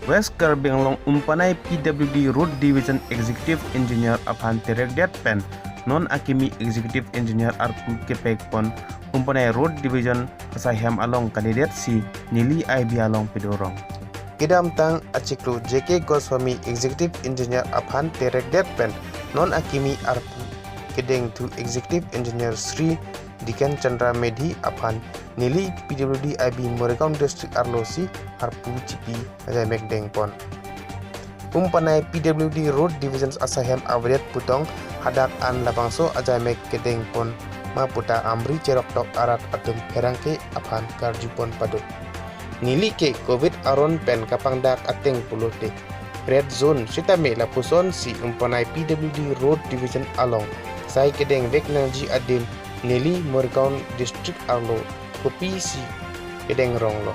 West Karbi Anglong Umpanai PWD Road Division Executive Engineer aphan terek pen non Akimi Executive Engineer arpu kepek pon Umpanai Road Division asaihem along kalidet si Nellie IB along pedo rong. Kedamtang chiklo JK Goswami Executive Engineer aphan terek pen non Akimi arpu kedeng to Executive Engineer Shri Diken chandra Medhi aphan Nellie PWD IB Morigaon District arlo si arpu kachipi ajaimek deng pon. Umpanai PWD Road Division asaihem avedet putong hadak an labangso ajaimek kedeng pon ma puta amri cerok tok arat atum herangke aphan karjupon pado. Nili ke COVID aron pen kapangdak ateng pulote. Red zone sitame lapuson si Umpanai PWD Road Division along sai kedeng vek nangji adim Nellie Morigaon District arlo kopi si kedeng rong lo.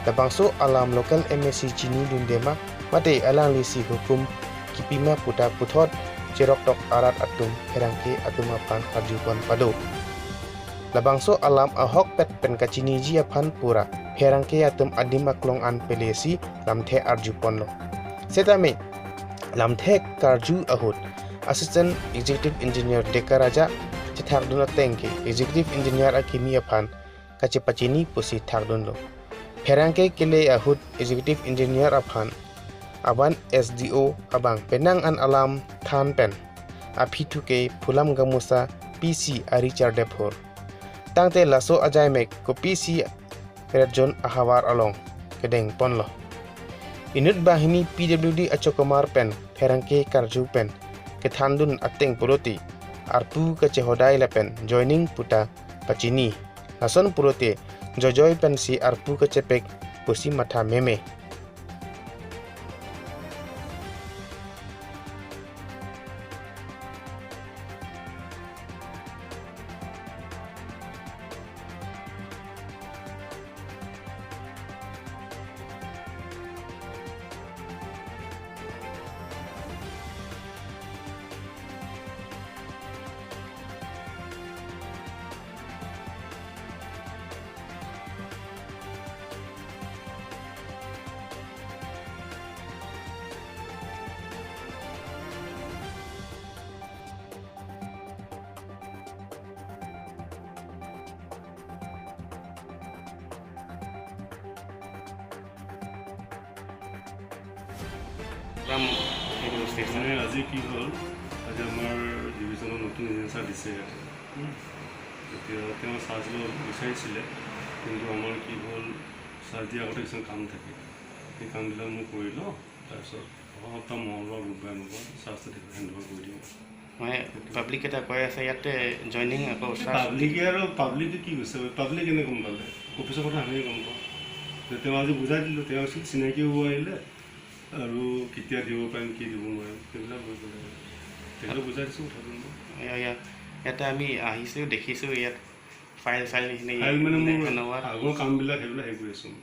Labangso alam lokal MSC Cini dundema mate alang lisi hukum kipima puta puthot cerok tok arat atum herangke atum aphan karjupon pado. Labangso alam ahok pet pen kacini ji aphan pura herangke atum adim aklong an pelesi lamthe arjupon lo. Setame lamthe karju ahut Assistant Executive Engineer JK Raja Thakdun tengke Executive Engineer Akimi aphan kachipachini pusi thakdun lo. Herangke kele ahut Executive Engineer aphan aban SDO abang penang an alam than pen aphitu ke phulam gamusa PC ari chardepor tangte laso ajaimek ko PC redjon ahawar along kedeng ponlo. Inut bahini PWD achokomar pen herangke karju pen kethandun ateng puroti arpu kachehodai lapen joining puta pachini lason purote jojoy pen si arpu kachepek pusi matha meme. আজি কি হ'ল আজি আমাৰ ডিভিজনৰ নতুন এজেঞ্চাৰ দিছে এতিয়া তেওঁ চাৰ্জ ল'ব বিচাৰিছিলে কিন্তু আমাৰ কি হ'ল চাৰ্জ দিয়াৰ আগতে কিছুমান কাম থাকে সেই কামবিলাক মই কৰি লওঁ তাৰপিছত অহা সপ্তাহ মঙলবাৰ বুধবাৰ এনেকুৱা চাৰ্জটো হেণ্ডঅভাৰ কৰি দিওঁ মানে পাব্লিক এটা কৈ আছে ইয়াতে জইনিং আকৌ পাব্লিকে আৰু পাব্লিকে কি কৈছে পাব্লিক কেনে গম পালে অফিচৰ কথা আমিয়ে গম পাওঁ তেওঁ আজি বুজাই দিলোঁ তেওঁ চিনাকি হ'ব আহিলে আৰু কেতিয়া দিব পাৰিম কি দিব নোৱাৰিম সেইবিলাক হৈ গ'লে তেখেতক বুজাই দিছোঁ কথাটো ইয়াতে আমি আহিছোঁ দেখিছোঁ ইয়াত ফাইল মানে মোৰ আগৰ কামবিলাক সেইবিলাক হেৰি কৰি আছোঁ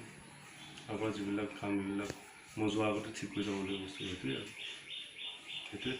আগৰ যিবিলাক কামবিলাক মই যোৱাৰ আগতে ঠিক কৰি যাব লাগিব বস্তু সেইটোৱে আৰু সেইটোৱে